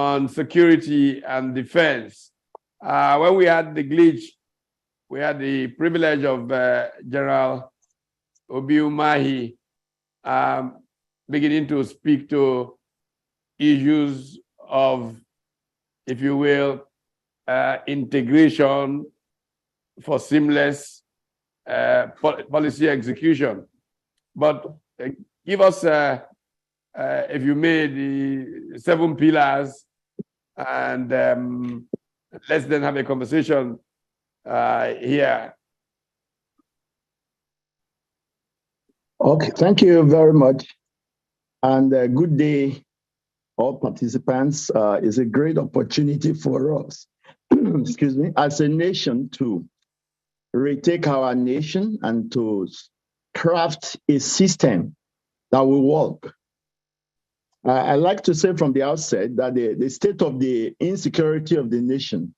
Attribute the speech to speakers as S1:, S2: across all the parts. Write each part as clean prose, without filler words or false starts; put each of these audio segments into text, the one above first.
S1: on security and defense. When we had the glitch, we had the privilege of General Obi Umahi beginning to speak to issues of, if you will, integration for seamless policy execution. But give us, if you may, the 7 pillars, and let's then have a conversation here.
S2: Okay, thank you very much. And good day, all participants. It's a great opportunity for us, excuse me, as a nation to retake our nation and to craft a system that will work. I like to say from the outset that the state of the insecurity of the nation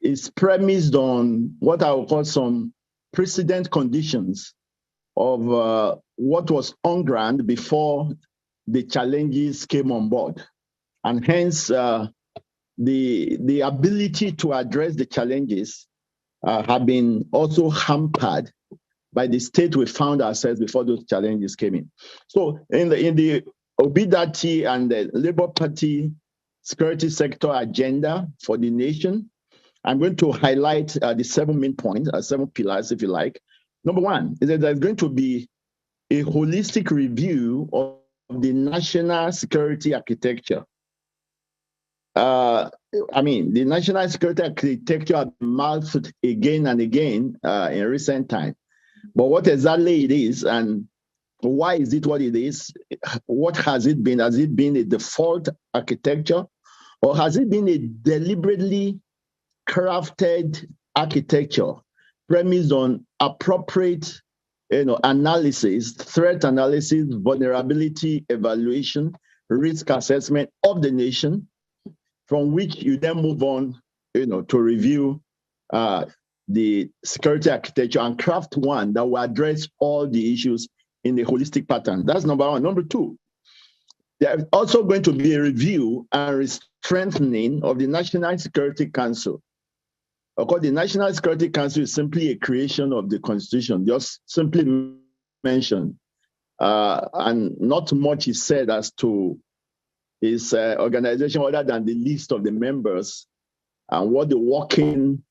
S2: is premised on what I would call some precedent conditions of what was on ground before the challenges came on board. And hence, the ability to address the challenges have been also hampered by the state we found ourselves before those challenges came in. So in the Obi-Datti and the Labour Party security sector agenda for the nation, I'm going to highlight the 7 main points, 7 pillars, if you like. Number 1 is that there's going to be a holistic review of the national security architecture. The national security architecture has been mouthed again and again in recent time. But what exactly it is and why is it what it is? What has it been? Has it been a default architecture, or has it been a deliberately crafted architecture premised on appropriate analysis, threat analysis, vulnerability evaluation, risk assessment of the nation, from which you then move on to review the security architecture and craft one that will address all the issues in a holistic pattern. That's number 1. Number 2, there's also going to be a review and strengthening of the National Security Council. Of course, the National Security Council is simply a creation of the Constitution, just simply mentioned. And not much is said as to its organization other than the list of the members and what the working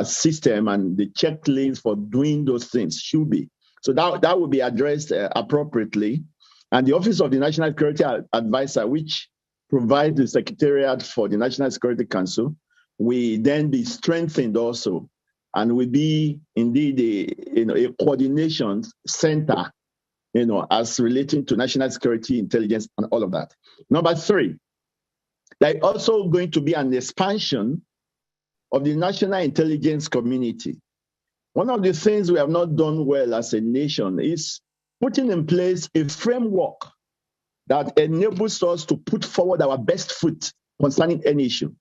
S2: system and the checklist for doing those things should be. So that will be addressed appropriately. And the Office of the National Security Advisor, which provides the Secretariat for the National Security Council, will then be strengthened also, and will be indeed a coordination center, as relating to national security, intelligence, and all of that. Number 3, there's also going to be an expansion of the national intelligence community. One of the things we have not done well as a nation is putting in place a framework that enables us to put forward our best foot concerning any issue.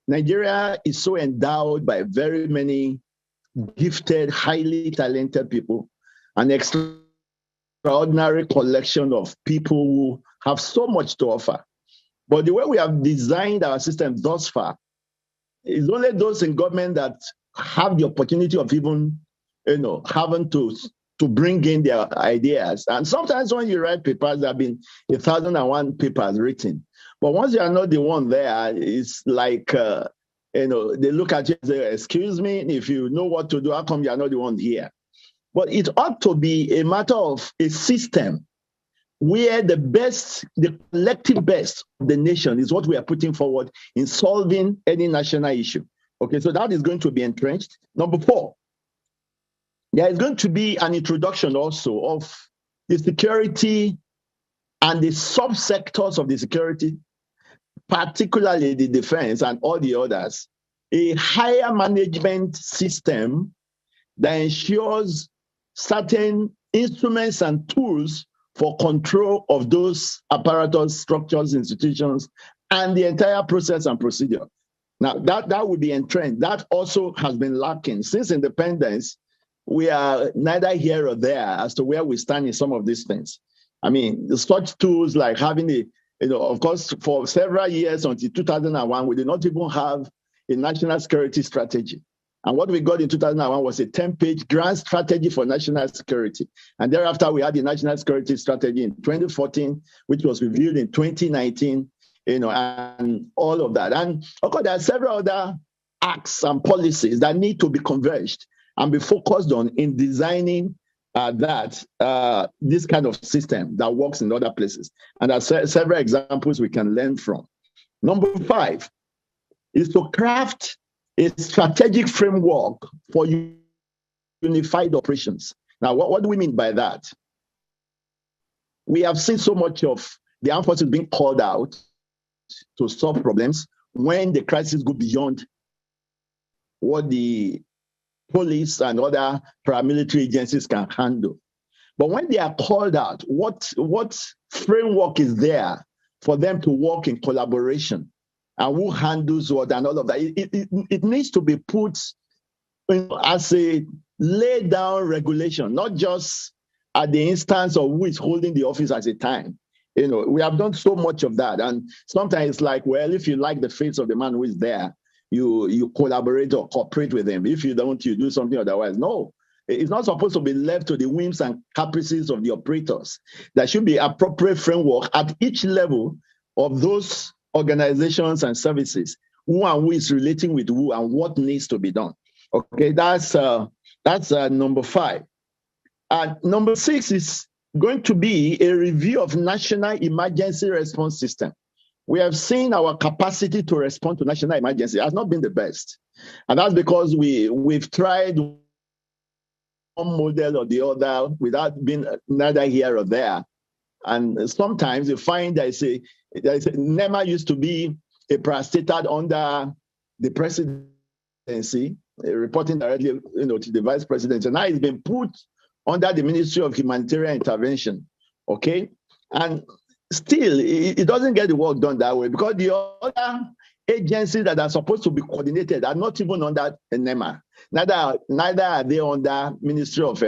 S2: Nigeria is so endowed by very many gifted, highly talented people, an extraordinary collection of people who have so much to offer. But the way we have designed our system thus far is only those in government that have the opportunity of even, having to bring in their ideas. And sometimes when you write papers, there have been 1,001 papers written. But once you are not the one there, it's like, they look at you and say, excuse me, if you know what to do, how come you are not the one here? But it ought to be a matter of a system where the collective best of the nation is what we are putting forward in solving any national issue. Okay, so that is going to be entrenched. Number 4, there is going to be an introduction also of the security and the subsectors of the security, particularly the defense and all the others, a higher management system that ensures certain instruments and tools for control of those apparatus, structures, institutions, and the entire process and procedure. Now, that would be entrenched. That also has been lacking. Since independence, we are neither here or there as to where we stand in some of these things. I mean, such tools like having Of course, for several years until 2001, we did not even have a national security strategy. And what we got in 2001 was a 10-page grand strategy for national security. And thereafter, we had the national security strategy in 2014, which was reviewed in 2019, and all of that. And of course, there are several other acts and policies that need to be converged and be focused on in designing this kind of system that works in other places. And there are several examples we can learn from. Number 5 is to craft a strategic framework for unified operations. Now, what do we mean by that? We have seen so much of the armed forces being called out to solve problems when the crisis go beyond what the police and other paramilitary agencies can handle. But when they are called out, what framework is there for them to work in collaboration? And who handles what and all of that? It needs to be put as a laid down regulation, not just at the instance of who is holding the office at a time. We have done so much of that. And sometimes it's like, well, if you like the face of the man who is there, you collaborate or cooperate with him. If you don't, you do something otherwise. No, it's not supposed to be left to the whims and caprices of the operators. There should be appropriate framework at each level of those organizations and services, who and who is relating with who and what needs to be done. Okay, that's number 5. And number 6 is going to be a review of national emergency response system. We have seen our capacity to respond to national emergency has not been the best. And that's because we've tried one model or the other without being neither here or there. And sometimes you find NEMA used to be a parastatal under the presidency, reporting directly to the vice president. And now it's been put under the Ministry of Humanitarian Intervention. Okay? And still, it doesn't get the work done that way because the other agencies that are supposed to be coordinated are not even under NEMA. Neither are they under Ministry of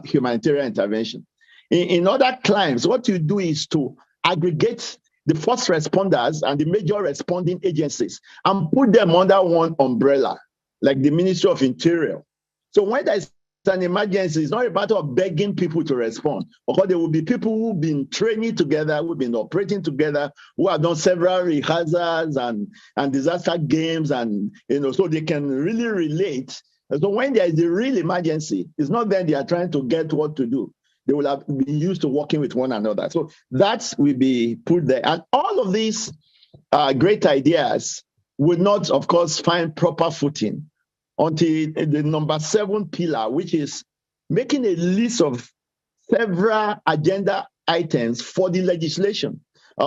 S2: Humanitarian Intervention. In other climes, what you do is to aggregate the first responders and the major responding agencies and put them under one umbrella, like the Ministry of Interior. So when there's an emergency, it's not a matter of begging people to respond, because there will be people who've been training together, who've been operating together, who have done several rehearsals and disaster games, and so they can really relate. And so when there is a real emergency, it's not then they are trying to get what to do. They will have been used to working with one another. So that will be put there. And all of these great ideas will not, of course, find proper footing until the number 7 pillar, which is making a list of several agenda items for the legislation,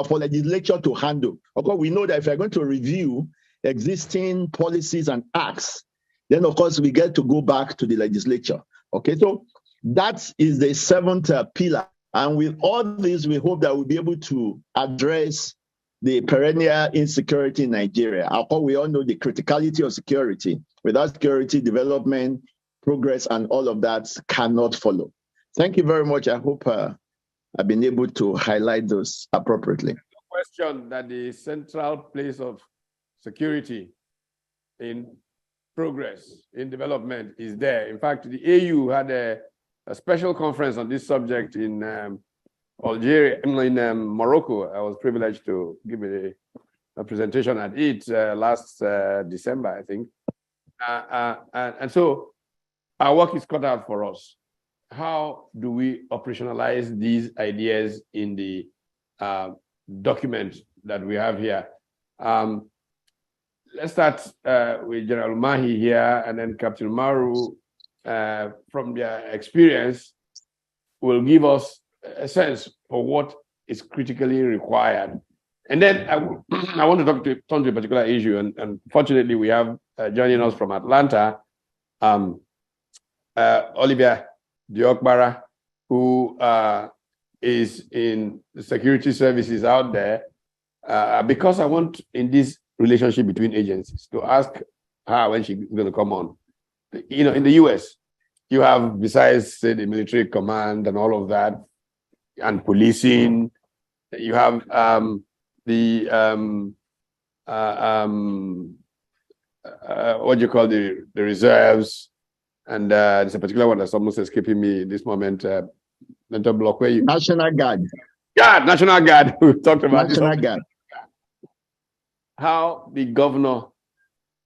S2: for legislature to handle. Of course, we know that if we're going to review existing policies and acts, then of course we get to go back to the legislature. Okay, so that is the 7th pillar. And with all this, we hope that we'll be able to address the perennial insecurity in Nigeria. Of course, we all know the criticality of security. Without security, development, progress, and all of that cannot follow. Thank you very much. I hope I've been able to highlight those appropriately.
S1: No question that the central place of security in progress, in development is there. In fact, the AU had a special conference on this subject in Algeria, in Morocco. I was privileged to give a presentation at it last December, I think. And so our work is cut out for us. How do we operationalize these ideas in the document that we have here? Let's start with General Umahi here, and then Captain Maru, from their experience, will give us a sense for what is critically required. And then I want to turn to a particular issue, and fortunately we have joining us from Atlanta, Olivia Diokbara, who is in the security services out there, because I want, in this relationship between agencies, to ask her when she's going to come on. In the US, you have, besides, say, the military command and all of that, and policing, you have the what do you call the reserves, and there's a particular one that's almost escaping me in this moment. Mental block where you
S2: National Guard.
S1: Yeah, National Guard. We've talked about
S2: National
S1: this.
S2: Guard.
S1: How the governor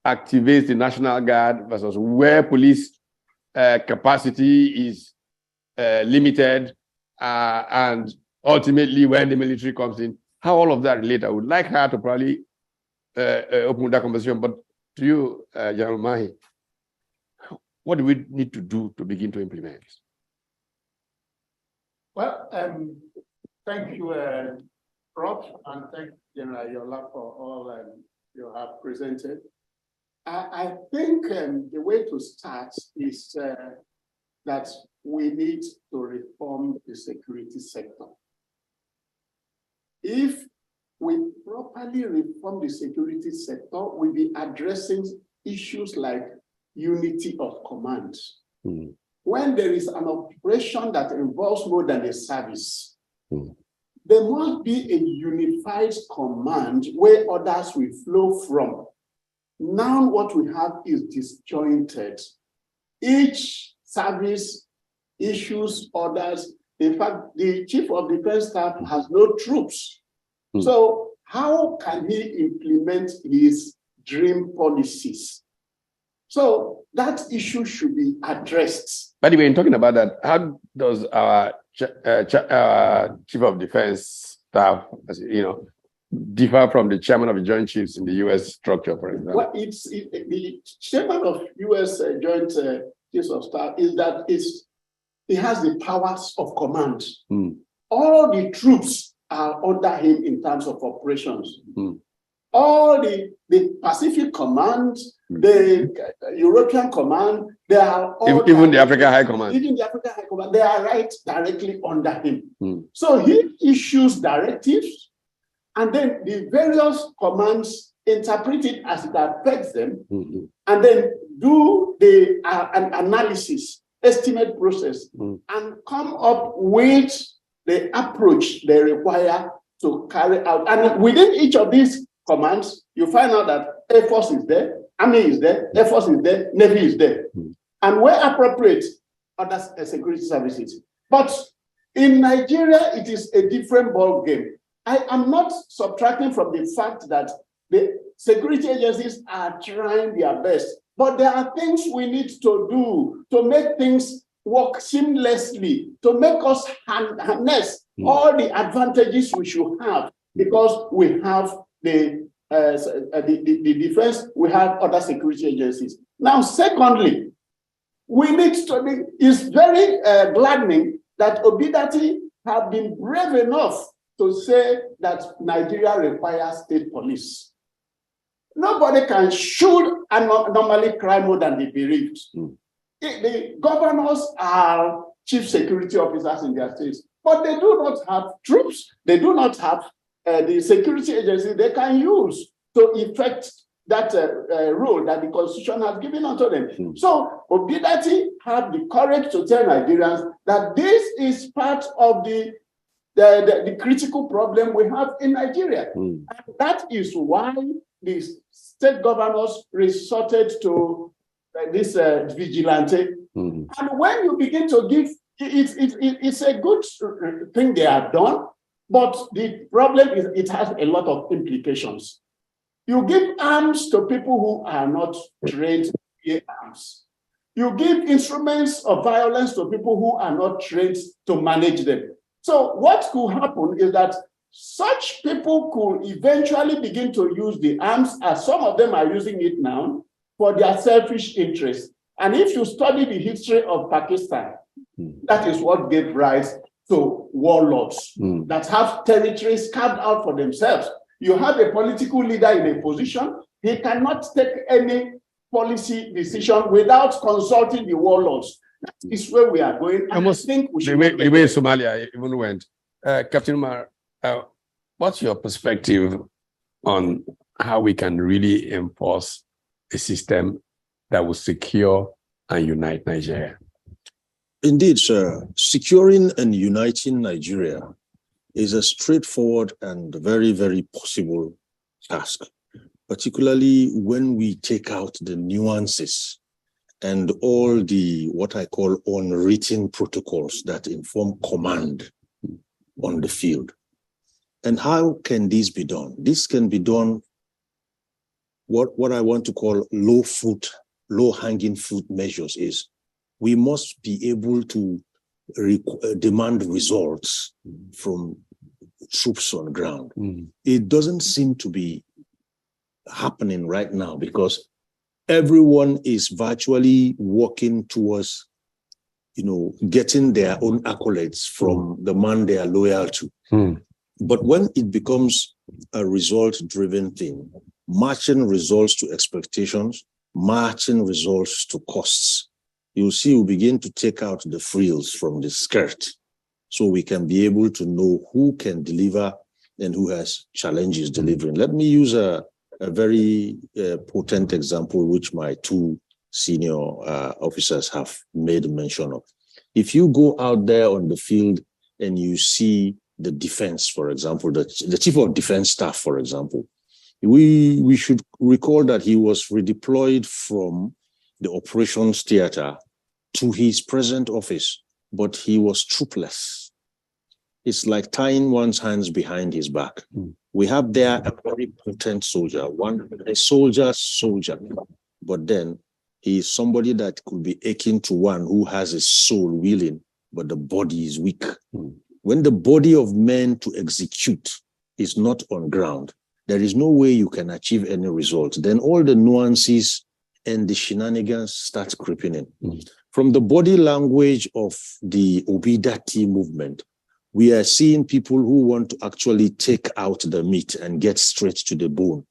S1: activates the National Guard versus where police capacity is limited, and ultimately when the military comes in, how all of that relate. I would like her to probably open that conversation. But to you, General Umahi, what do we need to do to begin to implement?
S3: Well, thank you, Prof, and thank General Yola for all you have presented. I think the way to start is that we need to reform the security sector. If we properly reform the security sector, we'll be addressing issues like unity of command. Mm. When there is an operation that involves more than a service, there must be a unified command where others will flow from. Now what we have is disjointed. Each service issues orders. In fact, the Chief of Defense Staff has no troops. So how can he implement his dream policies? So that issue should be addressed.
S1: By the way, in talking about that, how does our Chief of Defense Staff, differ from the Chairman of the Joint Chiefs in the U.S. structure, for example?
S3: Well, the Chairman of U.S. Joint Chiefs of Staff is that he has the powers of command. All the troops are under him in terms of operations. All the Pacific Command, the European Command, they are all
S1: even the African High Command.
S3: Even the African High Command, they are right directly under him. So he issues directives, and then the various commands interpret it as it affects them, and then do an analysis, estimate process, and come up with the approach they require to carry out. And within each of these commands, you find out that Air Force is there, Army is there, Air Force is there, Navy is there. And where appropriate, other security services. But in Nigeria, it is a different ball game. I am not subtracting from the fact that the security agencies are trying their best, but there are things we need to do to make things work seamlessly, to make us harness all the advantages we should have, because we have the defense, we have other security agencies. Now, secondly, we need to it's very gladdening that Obi-Datti have been brave enough to say that Nigeria requires state police. Nobody can shoot and normally cry more than the bereaved. The governors are chief security officers in their states, but they do not have troops. They do not have the security agency they can use to effect that role that the Constitution has given unto them. So Obi-Datti had the courage to tell Nigerians that this is part of the critical problem we have in Nigeria. And that is why the state governors resorted to this vigilante. And when you begin to give, it's a good thing they have done, but the problem is it has a lot of implications. You give arms to people who are not trained to carry arms. You give instruments of violence to people who are not trained to manage them. So what could happen is that such people could eventually begin to use the arms, as some of them are using it now, for their selfish interests. And if you study the history of Pakistan, that is what gave rise to warlords that have territories carved out for themselves. You have a political leader in a position, he cannot take any policy decision without consulting the warlords. That is where we are going. And I think we should
S1: the way Somalia even went. Captain Umar, what's your perspective on how we can really enforce a system that will secure and unite Nigeria?
S4: Indeed, sir. Securing and uniting Nigeria is a straightforward and very, very possible task, particularly when we take out the nuances and all the, what I call unwritten protocols that inform command on the field. And how can this be done? This can be done what I want to call low-hanging fruit measures is we must be able to demand results from troops on ground. It doesn't seem to be happening right now because everyone is virtually working towards, getting their own accolades from the man they are loyal to. But when it becomes a result-driven thing, matching results to expectations, matching results to costs, you'll see we begin to take out the frills from the skirt so we can be able to know who can deliver and who has challenges delivering. Let me use a very potent example, which my two senior officers have made mention of. If you go out there on the field and you see the defense, for example, the chief of defense staff, for example, we should recall that he was redeployed from the operations theater to his present office, but he was troopless. It's like tying one's hands behind his back. We have there a very potent soldier, a soldier, but then he is somebody that could be akin to one who has a soul willing, but the body is weak. When the body of men to execute is not on ground, there is no way you can achieve any result. Then all the nuances and the shenanigans start creeping in. From the body language of the Obi-Datti movement, we are seeing people who want to actually take out the meat and get straight to the bone.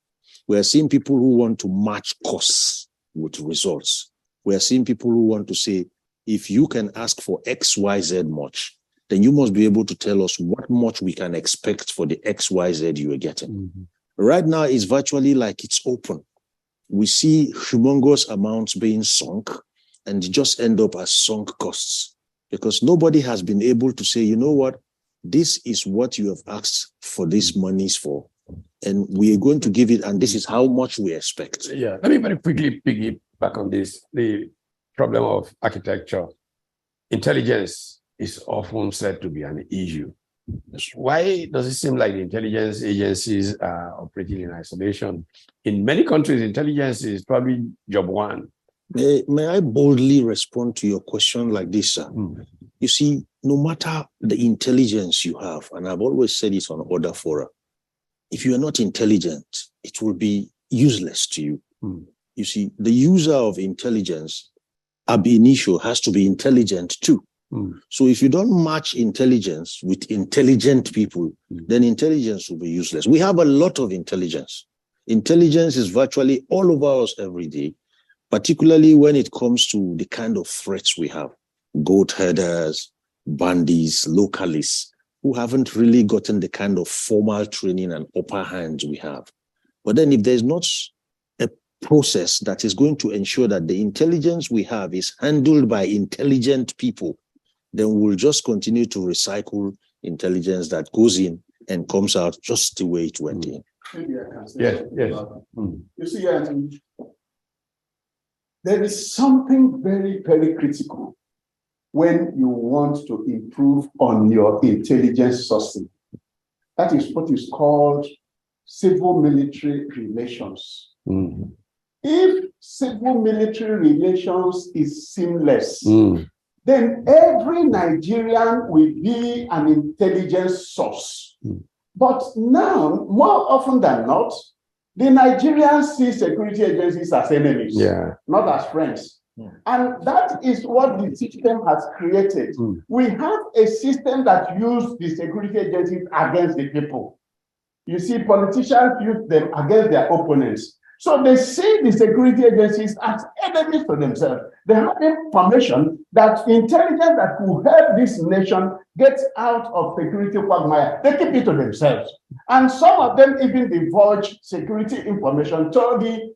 S4: We are seeing people who want to match costs with results. We are seeing people who want to say, if you can ask for X, Y, Z much, then you must be able to tell us what much we can expect for the X, Y, Z you are getting. Right now, it's virtually like it's open. We see humongous amounts being sunk and just end up as sunk costs because nobody has been able to say, you know what, this is what you have asked for this monies for, and we are going to give it, and this is how much we expect.
S1: Yeah, let me very quickly piggyback on this. The problem of architecture. Intelligence is often said to be an issue. Why does it seem like the intelligence agencies are operating in isolation? In many countries, intelligence is probably job one.
S4: May I boldly respond to your question like this, sir? You see, no matter the intelligence you have, and I've always said this on other fora, if you are not intelligent, it will be useless to you. You see, the user of intelligence, ab initio, has to be intelligent too. So if you don't match intelligence with intelligent people, then intelligence will be useless. We have a lot of intelligence. Intelligence is virtually all over us every day, particularly when it comes to the kind of threats we have. Goat herders, bandits, localists, who haven't really gotten the kind of formal training and upper hands we have. But then if there's not a process that is going to ensure that the intelligence we have is handled by intelligent people, then we'll just continue to recycle intelligence that goes in and comes out just the way it went in.
S1: Yes.
S3: You see, Anthony, there is something very, very critical when you want to improve on your intelligence sourcing. That is what is called civil-military relations. If civil-military relations is seamless, then every Nigerian will be an intelligence source. But now, more often than not, the Nigerians see security agencies as enemies, not as friends. And that is what the system has created. We have a system that uses the security agencies against the people. You see, politicians use them against their opponents. So they see the security agencies as enemies to themselves. They have information that intelligence that could help this nation get out of security quagmire. They keep it to themselves. And some of them even divulge security information to the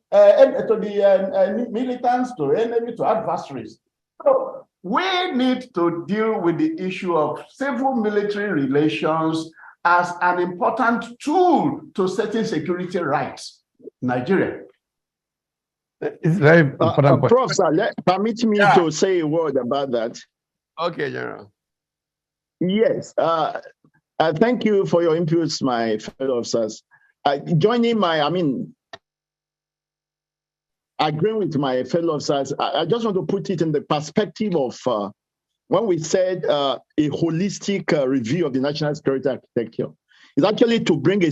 S3: militants, to enemy, to adversaries. So we need to deal with the issue of civil-military relations as an important tool to setting security rights in Nigeria.
S1: It's very important point.
S2: Prof, sir, permit me to say a word about that.
S1: Okay, General.
S2: Yes. Thank you for your inputs, my fellow officers. Agreeing with my fellow officers, I just want to put it in the perspective of when we said a holistic review of the national security architecture. It's actually to bring a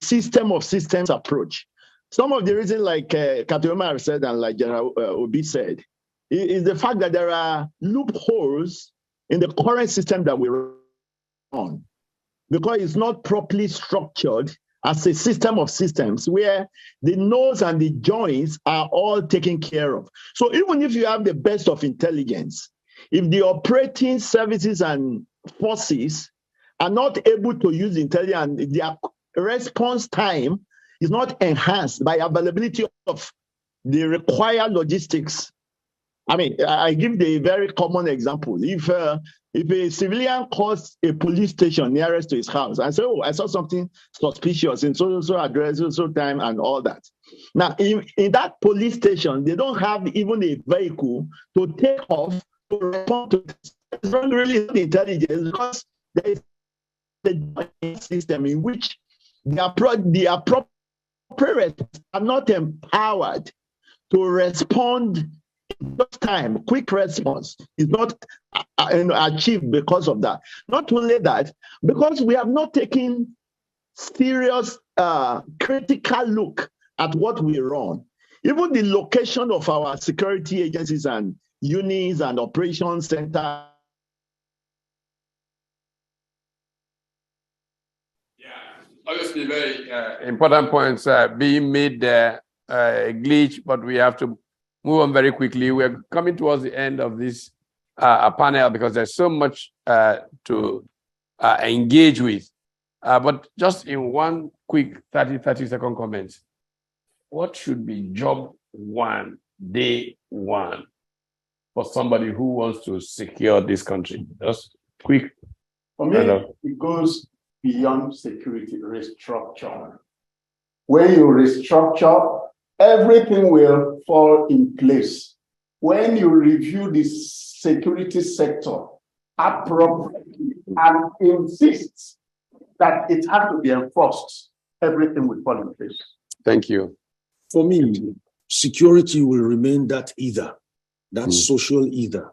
S2: system of systems approach. Some of the reasons, like Captain Omar said and like General Obi said, is the fact that there are loopholes in the current system that we run on, because it's not properly structured as a system of systems where the nodes and the joins are all taken care of. So even if you have the best of intelligence, if the operating services and forces are not able to use intelligence, their response time is not enhanced by availability of the required logistics. I give the very common example. If a civilian calls a police station nearest to his house and say, "Oh, I saw something suspicious in so address, so time," and all that. Now, in that police station, they don't have even a vehicle to take off to respond to this. It's not really intelligence, because there is a system in which the appropriate are not empowered to respond in just time. Quick response is not achieved because of that. Not only that, because we have not taken serious critical look at what we run. Even the location of our security agencies and units and operations center.
S1: Obviously, very important points being made there, glitch, but we have to move on very quickly. We're coming towards the end of this panel because there's so much to engage with. But just in one quick 30-second comment, what should be job one, day one, for somebody who wants to secure this country? Just quick.
S3: For me, it goes beyond security, restructure. When you restructure, everything will fall in place. When you review the security sector appropriately and insist that it has to be enforced, everything will fall in place.
S1: Thank you.
S4: For me, security will remain that either, that social either,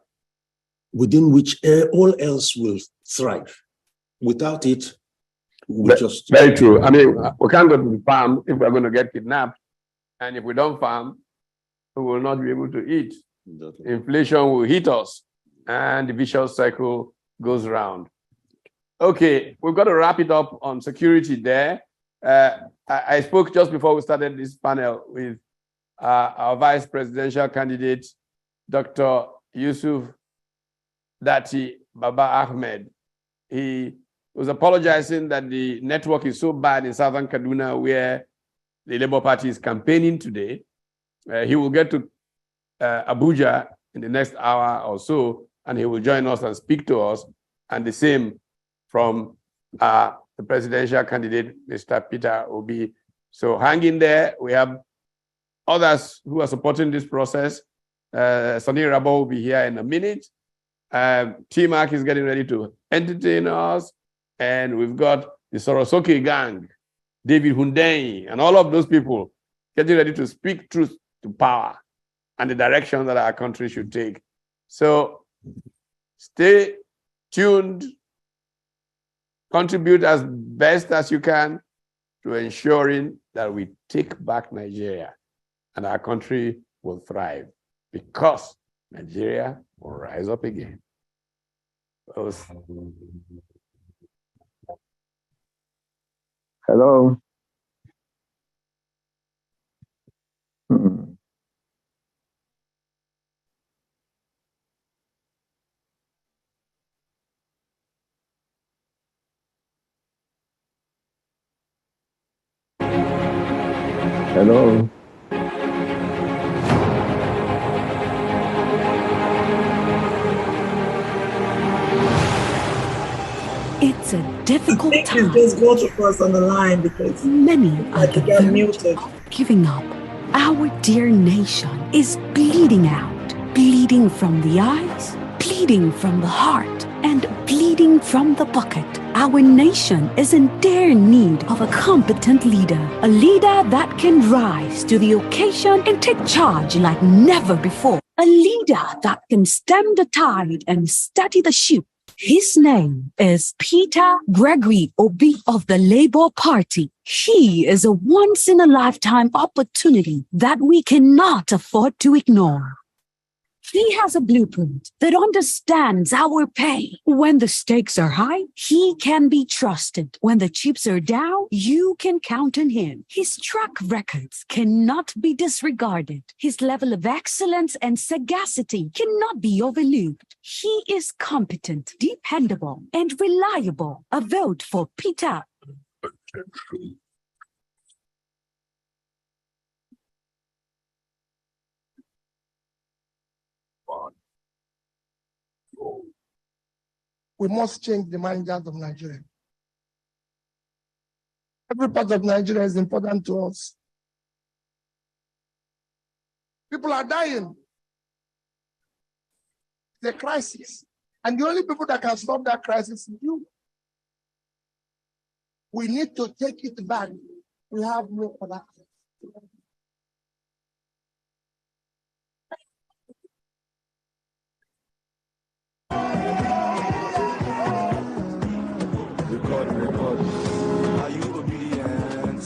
S4: within which all else will thrive. Without it, we just...
S1: Very true. We can't go to the farm if we're going to get kidnapped. And if we don't farm, we will not be able to eat. Inflation will hit us, and the vicious cycle goes around. Okay, we've got to wrap it up on security there. I spoke just before we started this panel with our vice presidential candidate, Dr. Yusuf Datti Baba Ahmed. He was apologizing that the network is so bad in southern Kaduna, where the Labour Party is campaigning today. He will get to Abuja in the next hour or so, and he will join us and speak to us. And the same from the presidential candidate, Mr. Peter Obi. So hang in there. We have others who are supporting this process. Sonny Rabo will be here in a minute. T-Mark is getting ready to entertain us. And we've got the Sorosoki gang, David Hundeyi, and all of those people getting ready to speak truth to power and the direction that our country should take. So stay tuned, contribute as best as you can to ensuring that we take back Nigeria and our country will thrive, because Nigeria will rise up again.
S2: Hello. Hello.
S5: It's a difficult times,
S6: there's both of us on the line because
S5: many are
S6: like
S5: the
S6: to get
S5: verge
S6: muted.
S5: of giving up. Our dear nation is bleeding out, bleeding from the eyes, bleeding from the heart, and bleeding from the bucket. Our nation is in dire need of a competent leader, a leader that can rise to the occasion and take charge like never before, a leader that can stem the tide and steady the ship. His name is Peter Gregory Obi of the Labour Party. He is a once-in-a-lifetime opportunity that we cannot afford to ignore. He has a blueprint that understands our pain. When the stakes are high, he can be trusted. When the chips are down, you can count on him. His track records cannot be disregarded. His level of excellence and sagacity cannot be overlooked. He is competent, dependable, and reliable. A vote for Peter.
S7: We must change the managers of Nigeria. Every part of Nigeria is important to us. People are dying. It's a crisis. And the only people that can stop that crisis is you. We need to take it back. We have no other.
S8: Record. Are you obedient?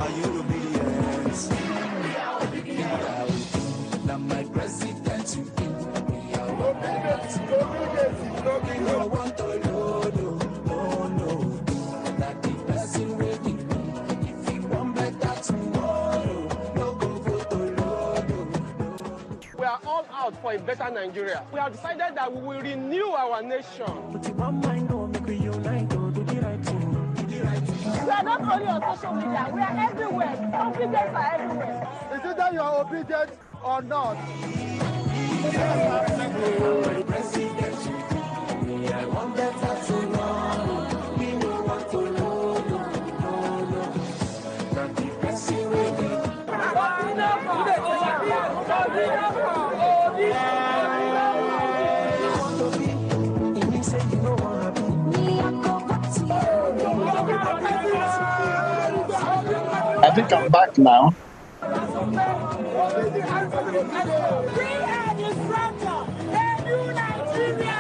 S8: Are you obedient? Now my president, you we are obedient. No one to load, no. That the person waiting me. If you want better tomorrow, no go vote to load.
S9: We are all out for a better Nigeria. We have decided that we will renew our nation.
S10: We are not only on social media, we are everywhere. Obedience are everywhere.
S9: Is it that you are obedient or not?
S8: I want better tomorrow. We don't want to load. Not the person waiting.
S2: I think I'm back now.
S10: We are the structure, the new Nigeria.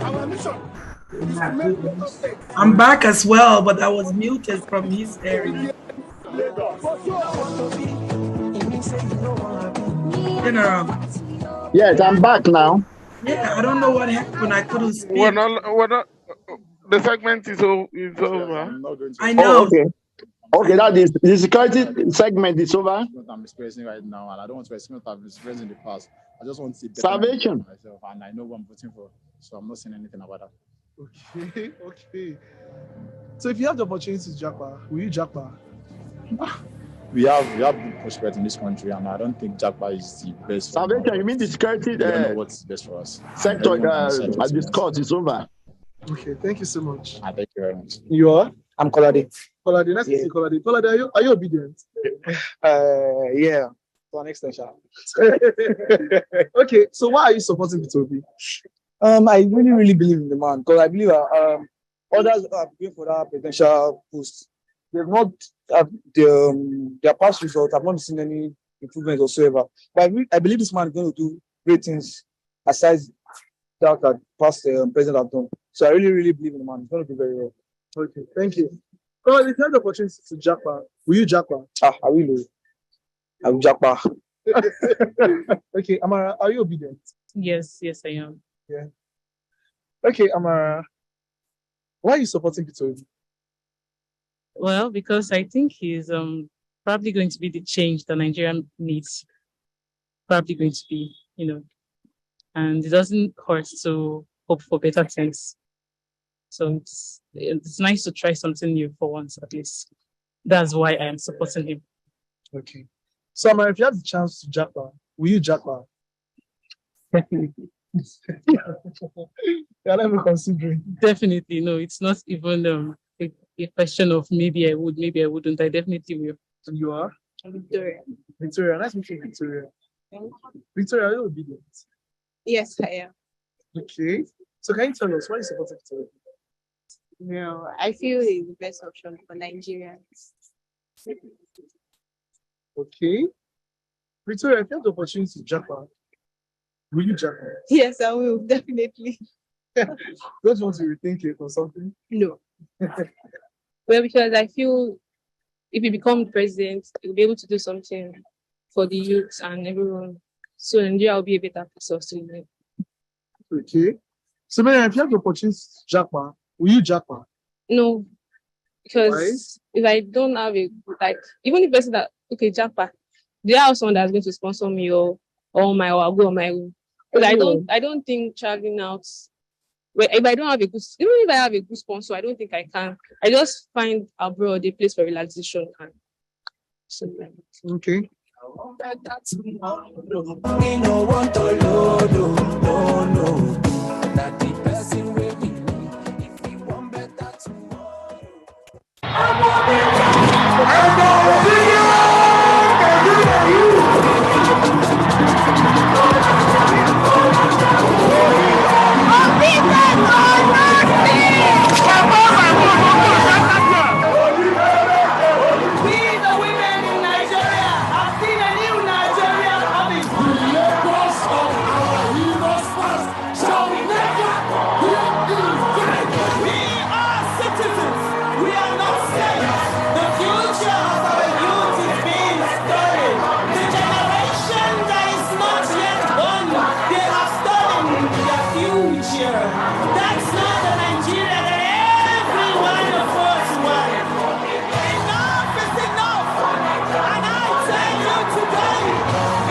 S7: Our mission is to make Lagos State.
S6: I'm back as well, but I was muted from his area. General.
S2: Yes, I'm back now.
S6: Yeah, I don't know what happened. I couldn't speak.
S11: We're not, the segment is over.
S6: I know.
S2: Oh, okay. Okay, that is the security segment is over.
S12: What I'm expressing right now, and I don't want to express what I've expressed in the past. I just want to see
S2: salvation
S12: myself, and I know what I'm voting for, so I'm not saying anything about that.
S13: Okay. So if you have the opportunity to jackpot, will you jackpot?
S12: We have good prospects in this country, and I don't think jackpot is the best.
S2: Salvation, you mean the security?
S12: We don't know what's best for us.
S2: Sector at this court is over.
S13: Okay, thank you so much.
S12: Thank you very much.
S13: You are?
S14: I'm Kolade.
S13: Kolade, nice to see you, Kolade. Kolade, are you obedient?
S14: Yeah, to an extent.
S13: Okay, so why are you supporting Peter Obi?
S14: I really believe in the man, because I believe others are going for that potential post. They've not their past results. I've not seen any improvement whatsoever. But I believe this man is going to do great things aside that past president have done. So I really believe in the man. He's going to do very well.
S13: Okay, thank you. Well, if you have the opportunity to jackpot, will you jackpot?
S14: I will. I will jackpot.
S13: Okay, Amara, are you obedient?
S15: Yes, I am.
S13: Yeah. Okay, Amara, why are you supporting Peter Obi?
S15: Well, because I think he's probably going to be the change that Nigeria needs. Probably going to be, and it doesn't hurt to hope for better things. So it's nice to try something new for once, at least. That's why I am supporting him.
S13: Okay. Summer, if you have the chance to jackpot, will you jackpot?
S15: Definitely.
S13: Yeah, let me consider.
S15: Definitely, no, it's not even a question of maybe I would, maybe I wouldn't. I definitely will.
S13: And you are?
S16: Victoria.
S13: Victoria, nice meeting you, Victoria. Victoria, are you obedient?
S16: Yes, I am.
S13: Okay. So can you tell us why you support Victoria?
S16: No, I feel it's the best option for Nigerians.
S13: Okay. Victoria, if you have the opportunity to jackpot, will you jackpot?
S16: Yes, I will, definitely.
S13: Don't you want to rethink it or something?
S16: No. Well, because I feel if you become president, you'll be able to do something for the youth and everyone. So Nigeria will be a better place to live.
S13: Okay. So, Mary, if you have the opportunity to jackpot, will you jackpot?
S16: No, because if I don't have even if person that, okay, jackpot, do I have someone that's going to sponsor me or I'll go on my own? Because I don't think traveling out, if I don't have even if I have a good sponsor, I don't think I can. I just find abroad a place for relaxation.
S13: Okay.
S8: We no want to load, no. That the person will be if we want better tomorrow. That's not the Nigeria that every one of us want. Enough is enough. And I tell you today,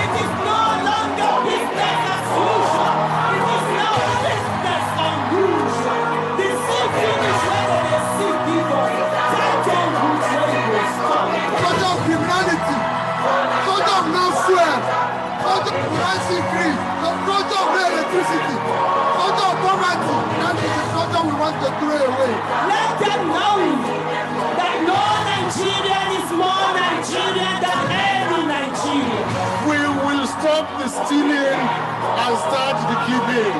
S8: it is no longer business as usual. It is now business unusual. The sea finish whether they see people. Tell them which way will stop.
S7: Sort of humanity, sort of no fuel, sort of currency free, sort of no electricity, sort of poverty. That is the sort of we want to throw away.
S8: Let them know that no Nigerian is more Nigerian than any Nigerian.
S7: We will stop the stealing and start the giving.